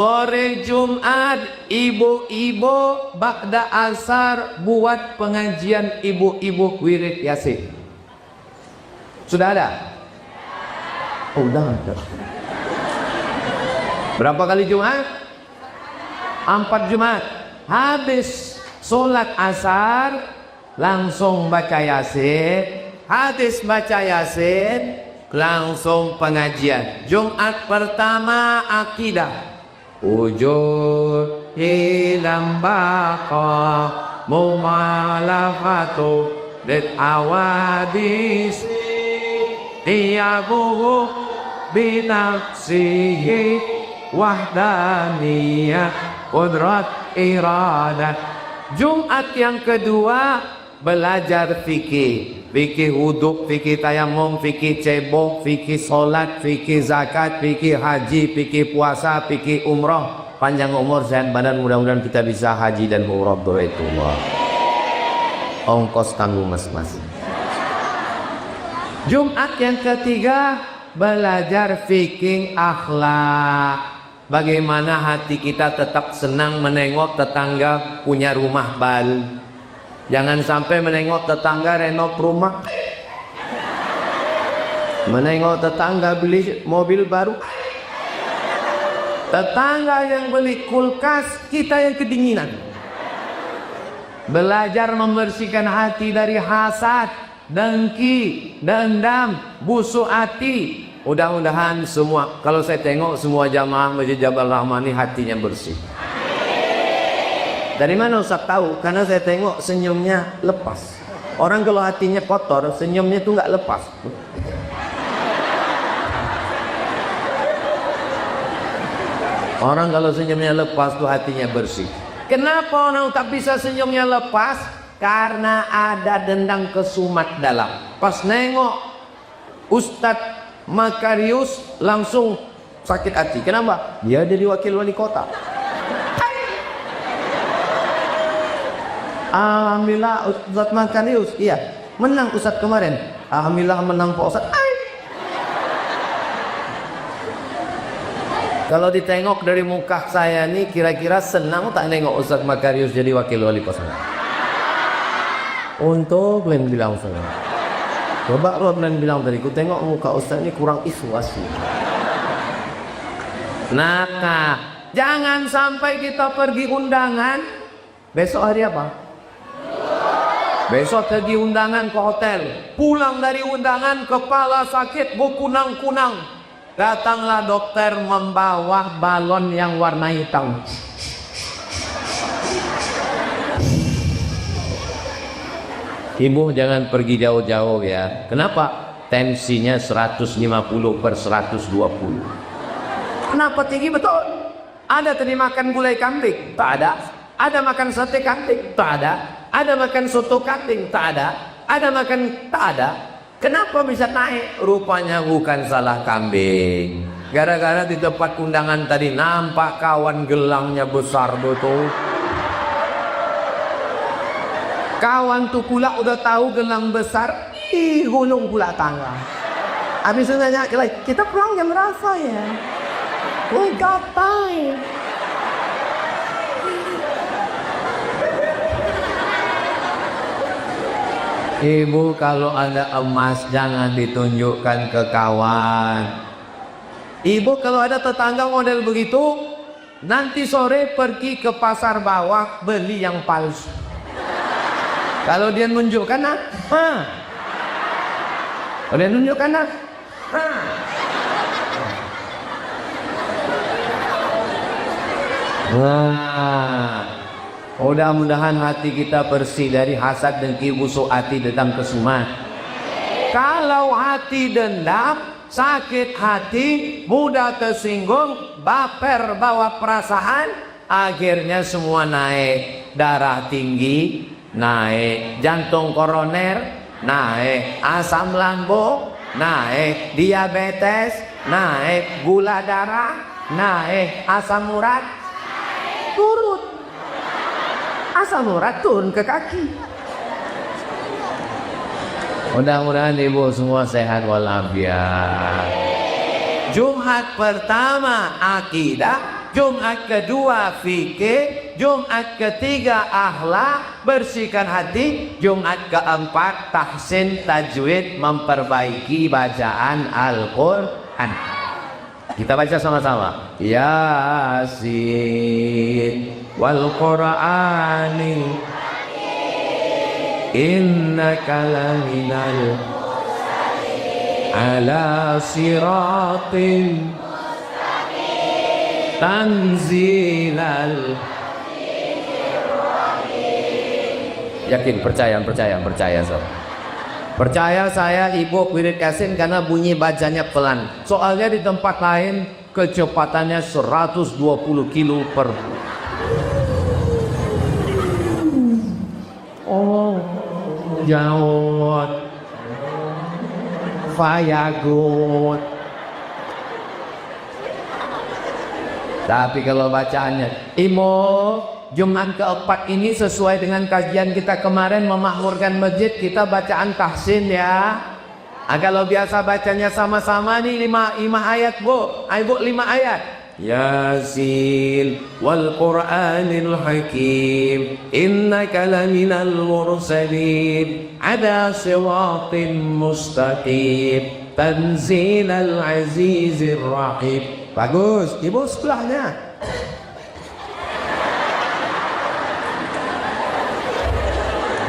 Sore Jumat, ibu-ibu ba'da asar buat pengajian ibu-ibu wirid Yasin. Sudah ada? Oh, udah ada. Berapa kali Jumat? 4 Jumat. Habis sholat asar langsung baca Yasin. Habis baca Yasin langsung pengajian. Jumat pertama akidah. Ujur hilang baqa mumalafatu lid awadis iyabuhu binafsihi wahdaniyah qudrat iradah. Jumat yang kedua belajar fikih. Fikih wudhu, fikih tayamum, fikih cebok, fikih solat, fikih zakat, fikih haji, fikih puasa, fikih umroh. Panjang umur, sehat badan, mudah-mudahan kita bisa haji dan umroh Baitullah. Ongkos tanggung mas-mas. Jumat yang ketiga belajar fikih akhlak. Bagaimana hati kita tetap senang menengok tetangga punya rumah baru. Jangan sampai menengok tetangga renov rumah, menengok tetangga beli mobil baru, tetangga yang beli kulkas, kita yang kedinginan. Belajar membersihkan hati dari hasad, dengki, dendam, busuk hati. Mudah-mudahan semua, kalau saya tengok semua jamaah Masjid Jabal Rahmani hatinya bersih. Dari mana Ustaz tahu? Karena saya tengok senyumnya lepas. Orang kalau hatinya kotor, senyumnya itu nggak lepas. Orang kalau senyumnya lepas tuh hatinya bersih. Kenapa orang tak bisa senyumnya lepas? Karena ada dendam kesumat dalam. Pas nengok Ustadz Makarius langsung sakit hati. Kenapa? Dia jadi wakil wali kota. Alhamdulillah Ustadz Makarius, iya menang Ustadz kemarin. Alhamdulillah menang Pak Ustadz. Kalau ditengok dari muka saya nih, kira-kira senang tak nengok Ustadz Makarius jadi wakil wali kota? Untuk kalian bilang saya. Coba kalian bilang tadi, ku tengok muka Ustadz ini kurang ikhlas. Nah, jangan sampai kita pergi undangan. Besok hari apa? Besok pergi undangan ke hotel, pulang dari undangan kepala sakit berkunang-kunang. Datanglah dokter membawa balon yang warna hitam. Ibu jangan pergi jauh-jauh ya. Kenapa? Tensinya 150/120. Kenapa tinggi betul? Ada tadi makan gulai kambing? Tak ada. Ada makan sate kambing? Tak ada. Ada makan soto kambing? Tak ada. Ada makan? Tak ada. Kenapa bisa naik? Rupanya bukan salah kambing. Gara-gara di tempat undangan tadi nampak kawan gelangnya besar betul. Kawan tuh pula udah tahu gelang besar, gulung pula tangga. Habis itu nanya lagi, kita pulang jam berapa ya? We got time. Ibu kalau ada emas jangan ditunjukkan ke kawan. Ibu kalau ada tetangga model begitu, nanti sore pergi ke pasar bawah beli yang palsu. Kalau dia nunjukkan kalau dia nunjukkan mudah-mudahan hati kita bersih dari hasad, dengki, busuk hati, dendam, kesumat. Kalau hati dendam, sakit hati, mudah tersinggung, baper, bawa perasaan, akhirnya semua naik. Darah tinggi naik, jantung koroner naik, asam lambung naik, diabetes naik, gula darah naik, asam urat turun. Asam urat turun ke kaki. Mudah-mudahan ibu semua sehat walafiat. Jumat pertama akidah, Jumat kedua fikih, Jumat ketiga akhlak, bersihkan hati, Jumat keempat tahsin tajwid, memperbaiki bacaan Al-Qur'an. Kita baca sama-sama. Yasin wal Qur'anil innaka laminal ala siratin tanzilal. Yakin, percaya sob. Percaya saya ibu wirid Yasin karena bunyi bacanya pelan. Soalnya di tempat lain kecepatannya 120 kilo per. Oh, jauh. Fayagut. Tapi kalau bacaannya Imo, Jumat keempat ini sesuai dengan kajian kita kemarin memakmurkan masjid, kita bacaan tahsin ya. Kalau biasa bacanya sama-sama nih 5 ayat bu, ibu 5 ayat. Yasin wal Qur'anil Hakim innaka laminal mursalin ada siratin mustaqim tanzilal azizir rahim. Bagus, ibu sebelahnya.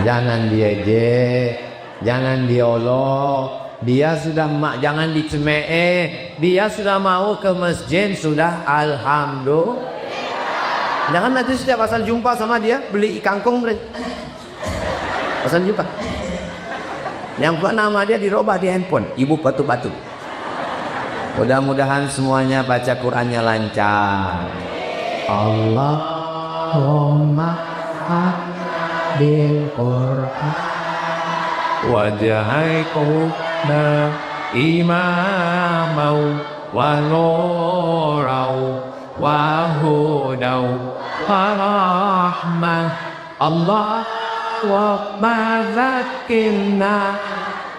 Jangan diejek, jangan diolok. Dia sudah jangan dicemee. Dia sudah mau ke masjid, sudah alhamdulillah. Jangan nanti setiap asal jumpa sama dia beli kangkung. Asal jumpa. Yang nama dia dirubah di handphone. Ibu batu-batu. Mudah-mudahan semuanya baca Qur'annya lancar. Allahumma bil Qur'an waj'alna imamau wa nurau wa hudau wa rahmah. Allahumma zakkirna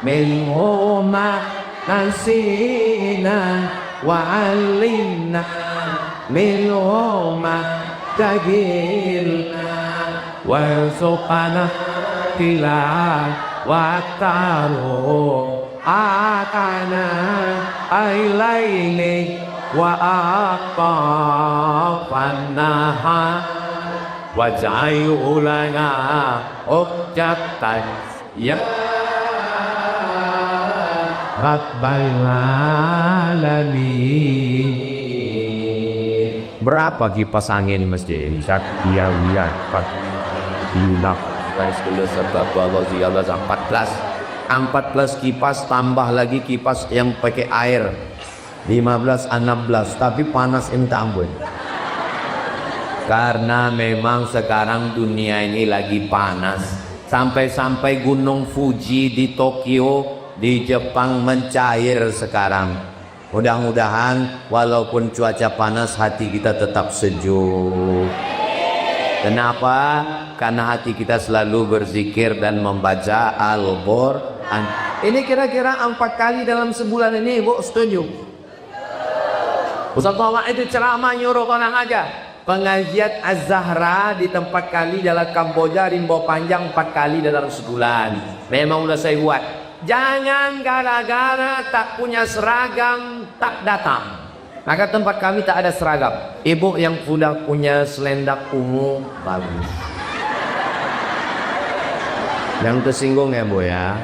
minhuma nasina wa'allimna minhuma jahilna warzuqna tilawatahu atana ailaini wa aqafannaha waj'alhu lana uqjatan ya Rabbal alamin. Berapa kipas angin masjid? Sakya wiat 14 kipas, tambah lagi kipas yang pakai air 15 16, tapi panas minta ampun. Karena memang sekarang dunia ini lagi panas. Sampai-sampai gunung Fuji di Tokyo di Jepang mencair sekarang. Mudah-mudahan walaupun cuaca panas hati kita tetap sejuk. Kenapa? Karena hati kita selalu berzikir dan membaca Al-Qur'an. Ini kira-kira 4 kali dalam sebulan ini, Ibu setuju? Ustaz Muhammad itu ceramah nyuruh orang aja. Pengajian Az-Zahra di tempat kali dalam Kamboja, Rimbo Panjang 4 kali dalam sebulan. Memang udah saya buat. Jangan gara-gara tak punya seragam tak datang. Maka tempat kami tak ada seragam. Ibu yang sudah punya selendang ungu bagus. Yang tersinggung ya Bu ya.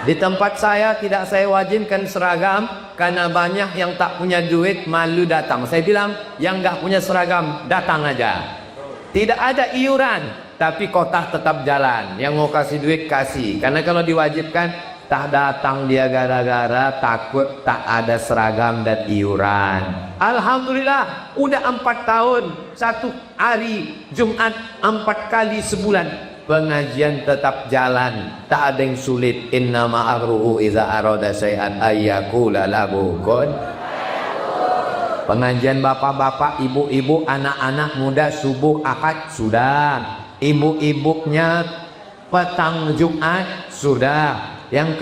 Di tempat saya tidak saya wajibkan seragam karena banyak yang tak punya duit malu datang. Saya bilang yang nggak punya seragam datang aja. Tidak ada iuran, tapi kotak tetap jalan. Yang mau kasih duit kasih. Karena kalau diwajibkan tak datang dia gara-gara takut tak ada seragam dan iuran. Alhamdulillah udah 4 tahun 1 hari Jumat 4 kali sebulan. Pengajian tetap jalan, tak ada yang sulit. Innama amruhu idza arada syai'an ayyaqula lahu kun. Pengajian bapak-bapak, ibu-ibu, anak-anak muda subuh Ahad sudah. Ibu-ibunya petang Jumat sudah. Yang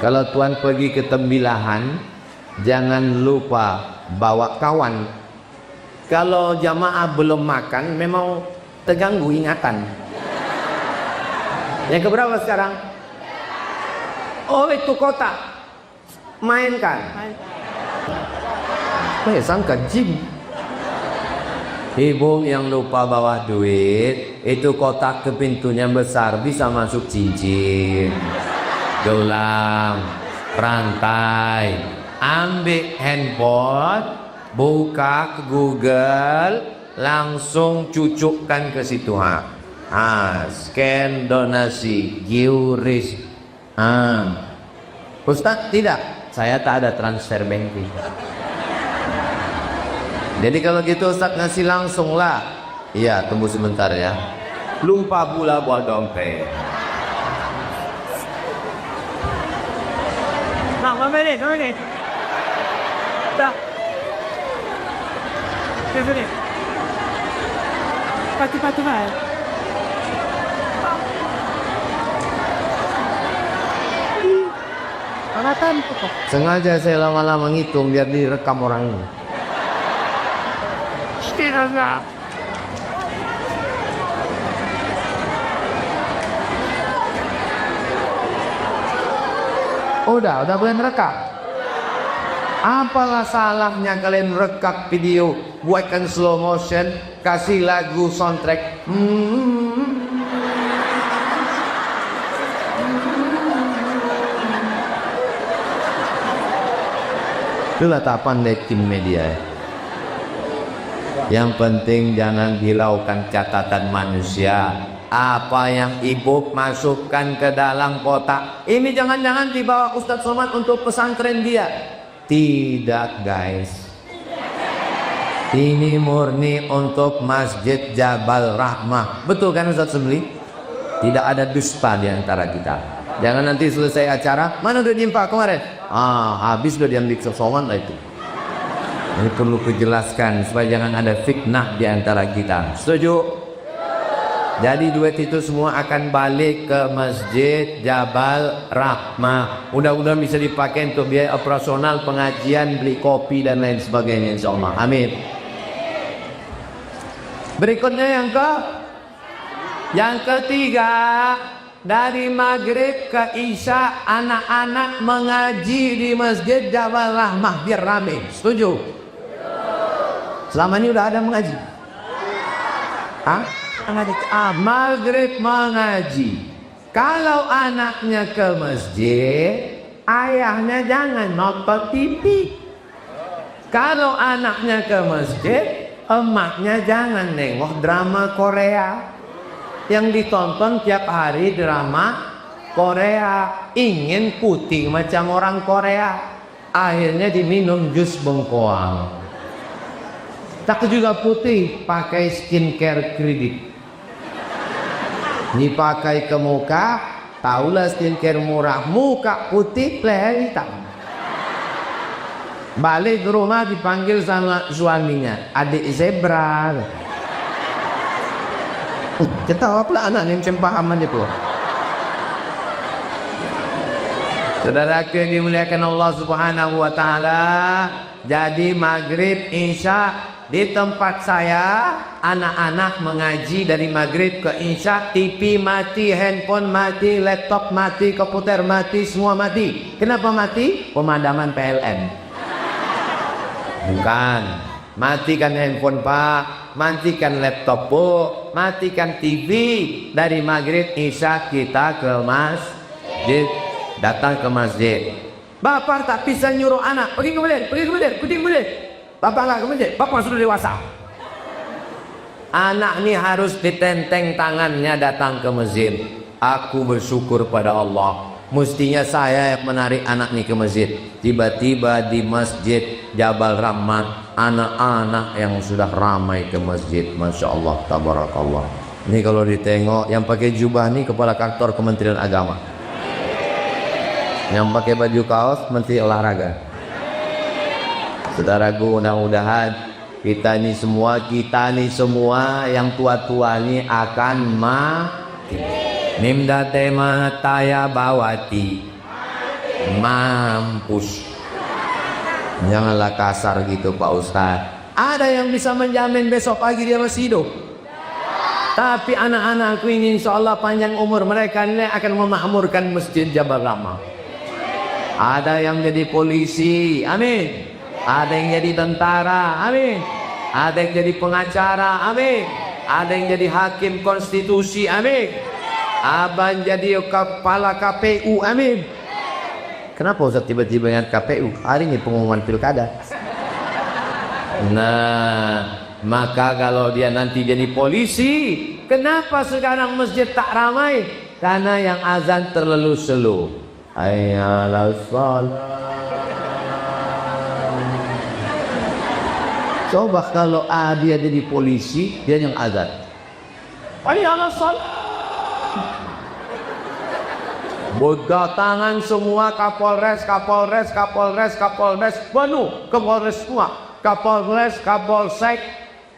kalau tuan pergi ke Tembilahan jangan lupa bawa kawan. Kalau jamaah belum makan memang terganggu ingatan. Yang keberapa sekarang? Oh, itu kotak. Mainkan. Sangka jin. Ibu yang lupa bawa duit, itu kotak ke pintunya besar, bisa masuk cincin, gelang, rantai. Ambil handphone, buka ke Google, langsung cucukkan ke situ. Scan donasi, QRIS. Ustaz, tidak, saya tak ada transfer banking. Jadi kalau gitu Ustaz ngasih langsung lah. Iya, tunggu sebentar ya. Lupa pula bawa dompet. Nah, 1 menit. Dah. Sini. Pati. Angatan kok. Sengaja saya lama-lama ngitung biar direkam orang ini. Tidak. Udah boleh rekam. Apalah salahnya kalian rekam video, buatkan slow motion, kasih lagu soundtrack. Itulah tak pandai tim media. Yang penting jangan hilaukan catatan manusia. Apa yang ibu masukkan ke dalam kotak ini jangan-jangan dibawa Ustadz Somad untuk pesantren dia. Tidak guys, ini murni untuk Masjid Jabal Rahmah. Betul kan Ustadz Semli? Tidak ada dusta di antara kita. Jangan nanti selesai acara, mana udah nyimpak kemarin? Habis udah diambil Somad lah itu. Ini perlu kujelaskan supaya jangan ada fitnah di antara kita. Setuju? Jadi duit itu semua akan balik ke Masjid Jabal Rahmah. Mudah-mudahan bisa dipakai untuk biaya operasional, pengajian, beli kopi dan lain sebagainya insyaallah. Amin. Berikutnya yang ketiga, dari maghrib ke isya anak-anak mengaji di Masjid Jabal Rahmah biar rame. Setuju? Selama ini udah ada mengaji? Maghrib mengaji. Kalau anaknya ke masjid, ayahnya jangan nonton TV. Kalau anaknya ke masjid, emaknya jangan nengok drama Korea. Yang ditonton tiap hari drama Korea. Ingin putih macam orang Korea, akhirnya diminum jus bengkoang. Tak juga putih, pakai skincare kredit. Dipakai ke muka, tahulah skincare murah, muka putih, leher hitam. Balik ke rumah dipanggil sama suaminya, adik zebra. Ketawa pula anak yang pahaman itu. Saudaraku yang dimuliakan Allah Subhanahu wa taala, jadi maghrib isya di tempat saya anak-anak mengaji dari maghrib ke isya, TV mati, handphone mati, laptop mati, komputer mati, semua mati. Kenapa mati? Pemadaman PLN. Bukan. Matikan handphone Pak, matikan laptop Bu, matikan TV. Dari maghrib isya kita ke masjid, datang ke masjid. Bapak tak bisa nyuruh anak pergi ke masjid. Bapak nggak ke masjid, bapak sudah dewasa. Anak ini harus ditenteng tangannya datang ke masjid. Aku bersyukur pada Allah. Mestinya saya yang menarik anak ini ke masjid. Tiba-tiba di Masjid Jabal Rahmah, anak-anak yang sudah ramai ke masjid. Masya Allah, tabarakallah. Ini kalau ditengok, yang pakai jubah ini kepala kantor Kementerian Agama. Yang pakai baju kaos Menteri Olahraga. Saudaraku, mudah-mudahan kita ini semua yang tua-tua ini akan mati. Nimda tema taya bawati mampus. Janganlah kasar gitu Pak Ustaz. Ada yang bisa menjamin besok pagi dia masih hidup? Tapi anak-anakku ini insya Allah panjang umur, mereka ini akan memakmurkan Masjid Jabal Rahmah. Ada yang jadi polisi, amin. Ada yang jadi tentara, amin. Ada yang jadi pengacara, amin. Ada yang jadi hakim konstitusi, amin. Abang jadi kepala KPU, amin. Kenapa Ustaz tiba-tiba ingat KPU? Hari ini pengumuman pilkada. Nah, maka kalau dia nanti jadi polisi, kenapa sekarang masjid tak ramai? Karena yang azan terlalu slow. Hayya 'alas shalah. Coba kalau dia jadi polisi, dia yang azan. Hayya 'alas shalah. Berdatangan semua Kapolres penuh ke Polres semua. Kapolres, Kapolsek,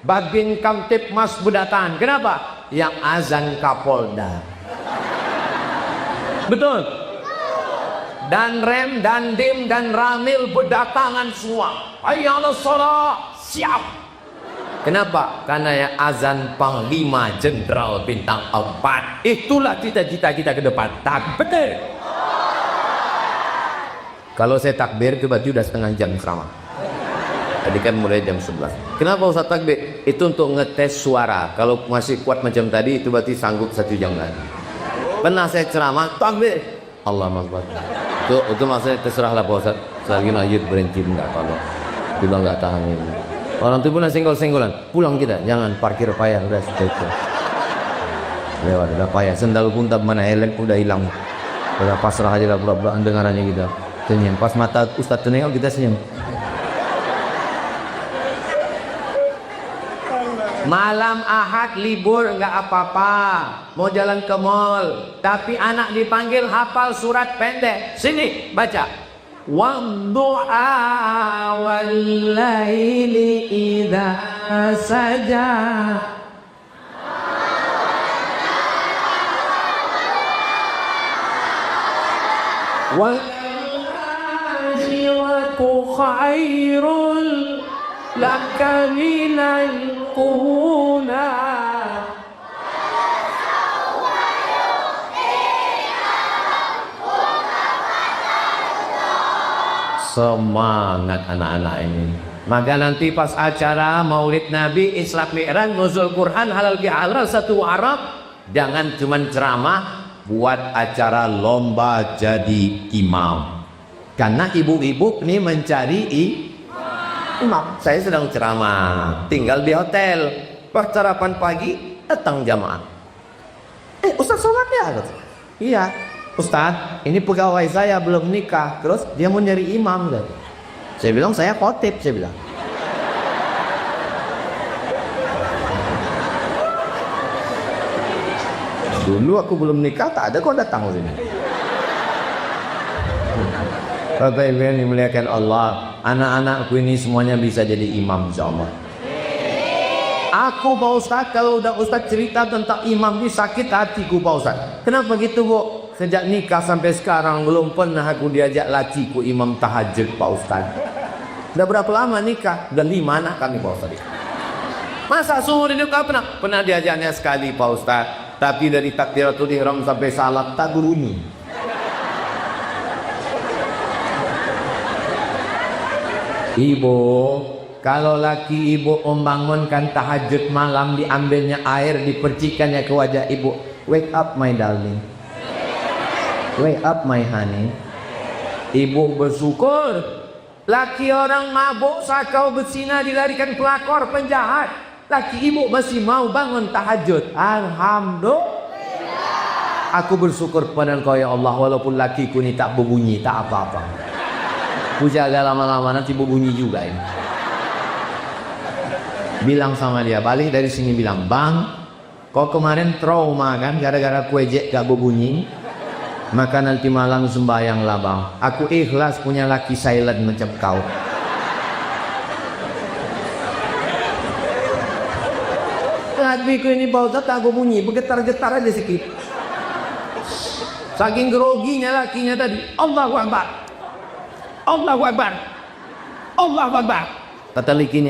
Babin Kamtipmas berdatangan. Kenapa? Yang azan Kapolda. Betul. Dan Rem, dan Dim, dan Ramil berdatangan semua. Hayya 'alas shalah, siap. Kenapa? Karena yang azan Panglima Jenderal Bintang 4. Itulah cita-cita kita ke depan. Takbir. Kalau saya takbir itu berarti udah setengah jam ceramah. Tadi kan mulai jam 11. Kenapa Ustaz takbir? Itu untuk ngetes suara. Kalau masih kuat macam tadi itu berarti sanggup 1 jam lagi. Pernah saya ceramah takbir. Allahu Akbar. Itu maksudnya terserahlah Pak Ustaz. Selagi lanjut berhenti enggak kalau. Kita enggak tahan ini. Orang itu pun senggol-senggolan. Pulang kita, jangan parkir payah udah itu. Lewat udah payah. Sendal pun tak mana helm udah hilang. Udah pasrah aja lah pura-pura dengarannya kita. Senyum. Pas mata Ustaz tengok kita senyum. Malam Ahad libur enggak apa-apa. Mau jalan ke mall, tapi anak dipanggil hafal surat pendek. Sini baca. Wadduha wal-laili idza saja. Wal-akhiratu khairul laka minal ula. Semangat anak-anak ini. Maka nanti pas acara Maulid Nabi, Isra Mi'raj, nuzul Quran, halal bihalal satu Arab, jangan cuman ceramah, buat acara lomba jadi imam. Karena ibu-ibu ini mencari imam. Saya sedang ceramah, tinggal di hotel. Pas sarapan pagi datang jamaah. Ustaz sholat ya? Iya. Ustaz, ini pegawai saya belum nikah, terus dia mau nyari imam. Saya bilang saya khotib, saya bilang. Dulu aku belum nikah, tak ada kok datang ke sini. Bapak Ibu yang dimuliakan Allah, anak-anakku ini semuanya bisa jadi imam insyaallah. Aku Pak Ustaz, kalau udah Ustaz cerita tentang imam ini sakit hatiku Pak Ustaz. Kenapa gitu Bu? Sejak nikah sampai sekarang belum pernah aku diajak lakiku imam tahajud Pak Ustaz. Udah berapa lama nikah? Udah 5 anak kami Pak Ustaz. Masa seumur hidup kau pernah? Pernah diajaknya sekali Pak Ustaz. Tapi dari takbiratul ihram sampai salat tak berbunyi. Ibu, kalau laki ibu membangunkan tahajud malam, diambilnya air, dipercikannya ke wajah ibu. Wake up my darling. Wake up my honey. Ibu bersyukur. Laki orang mabuk, sakau bersina, dilarikan pelakor, penjahat. Laki ibu masih mau bangun tahajud. Alhamdulillah. Aku bersyukur kepada Engkau ya Allah, walaupun lakiku ini tak berbunyi, tak apa-apa. Ku jaga lama-lama nanti berbunyi juga ini. Bilang sama dia, balik dari sini bilang, Bang, kau kemarin trauma kan gara-gara kue ejek gak berbunyi. Maka nanti malam sembahyanglah Bang. Aku ikhlas punya laki silent macam kau. Hatiku ini Pak Ustaz tak berbunyi, bergetar-getar aja sedikit. Saking groginya lakinya tadi. Allahu Akbar. Allahu Akbar. Allah Akbar. Kata lagi ni